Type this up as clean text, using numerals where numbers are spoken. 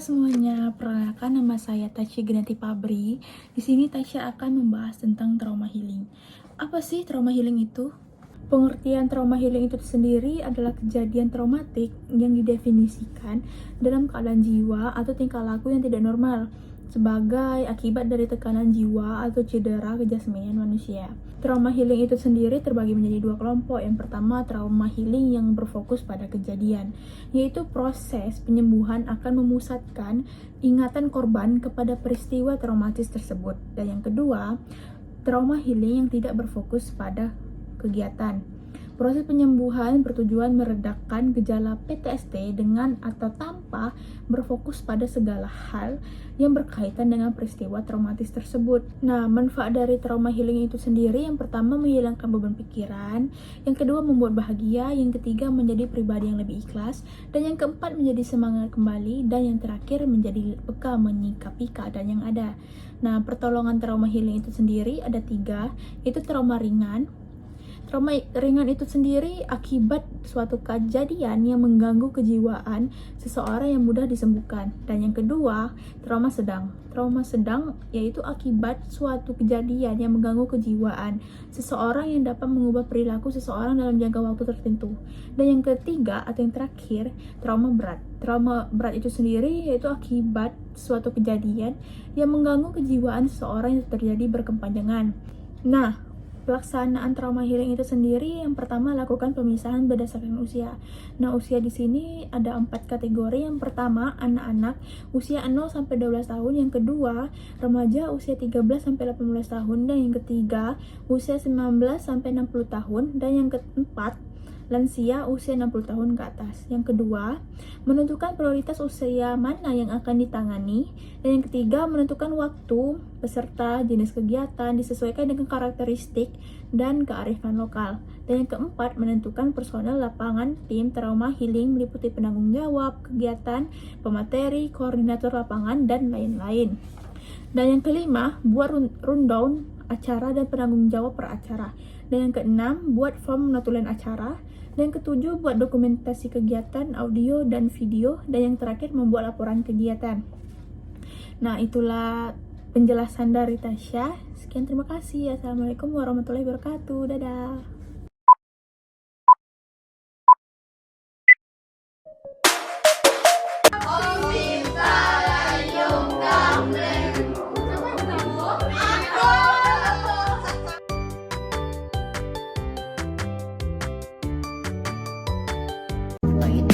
semuanya, perkenalkan nama saya Tasya Genati Pabri. Di sini Tasya akan membahas tentang trauma healing. Apa sih trauma healing itu? Pengertian trauma healing itu sendiri adalah kejadian traumatik yang didefinisikan dalam keadaan jiwa atau tingkah laku yang tidak normal sebagai akibat dari tekanan jiwa atau cedera kejasmanian manusia. Trauma healing itu sendiri terbagi menjadi dua kelompok. Yang pertama, trauma healing yang berfokus pada kejadian, yaitu proses penyembuhan akan memusatkan ingatan korban kepada peristiwa traumatis tersebut. Dan yang kedua, trauma healing yang tidak berfokus pada kegiatan. Proses penyembuhan bertujuan meredakan gejala PTSD dengan atau tanpa berfokus pada segala hal yang berkaitan dengan peristiwa traumatis tersebut. Nah, manfaat dari trauma healing itu sendiri, yang pertama menghilangkan beban pikiran, yang kedua membuat bahagia, yang ketiga menjadi pribadi yang lebih ikhlas, dan yang keempat menjadi semangat kembali, dan yang terakhir menjadi peka menyikapi keadaan yang ada. Nah, pertolongan trauma healing itu sendiri ada 3, yaitu trauma ringan. Trauma ringan itu sendiri akibat suatu kejadian yang mengganggu kejiwaan seseorang yang mudah disembuhkan. Dan yang kedua, trauma sedang. Trauma sedang yaitu akibat suatu kejadian yang mengganggu kejiwaan seseorang yang dapat mengubah perilaku seseorang dalam jangka waktu tertentu. Dan yang ketiga atau yang terakhir, trauma berat. Trauma berat itu sendiri yaitu akibat suatu kejadian yang mengganggu kejiwaan seseorang yang terjadi berkepanjangan. Nah, pelaksanaan trauma healing itu sendiri, yang pertama lakukan pemisahan berdasarkan usia. Nah, usia di sini ada 4 kategori. Yang pertama, anak-anak usia 0 sampai 12 tahun, yang kedua, remaja usia 13 sampai 18 tahun, dan yang ketiga, usia 19 sampai 60 tahun, dan yang keempat, lansia usia 60 tahun ke atas. Yang kedua, menentukan prioritas usia mana yang akan ditangani. Dan yang ketiga, menentukan waktu, peserta, jenis kegiatan disesuaikan dengan karakteristik dan kearifan lokal. Dan yang keempat, menentukan personel lapangan tim trauma healing meliputi penanggung jawab kegiatan, pemateri, koordinator lapangan, dan lain-lain. Dan yang kelima, buat rundown acara dan penanggung jawab per acara. Dan yang keenam, buat form notulen acara. Dan yang ketujuh, buat dokumentasi kegiatan, audio dan video. Dan yang terakhir, membuat laporan kegiatan. Nah, itulah penjelasan dari Tasya. Sekian, terima kasih. Assalamualaikum warahmatullahi wabarakatuh. Dadah. Bagi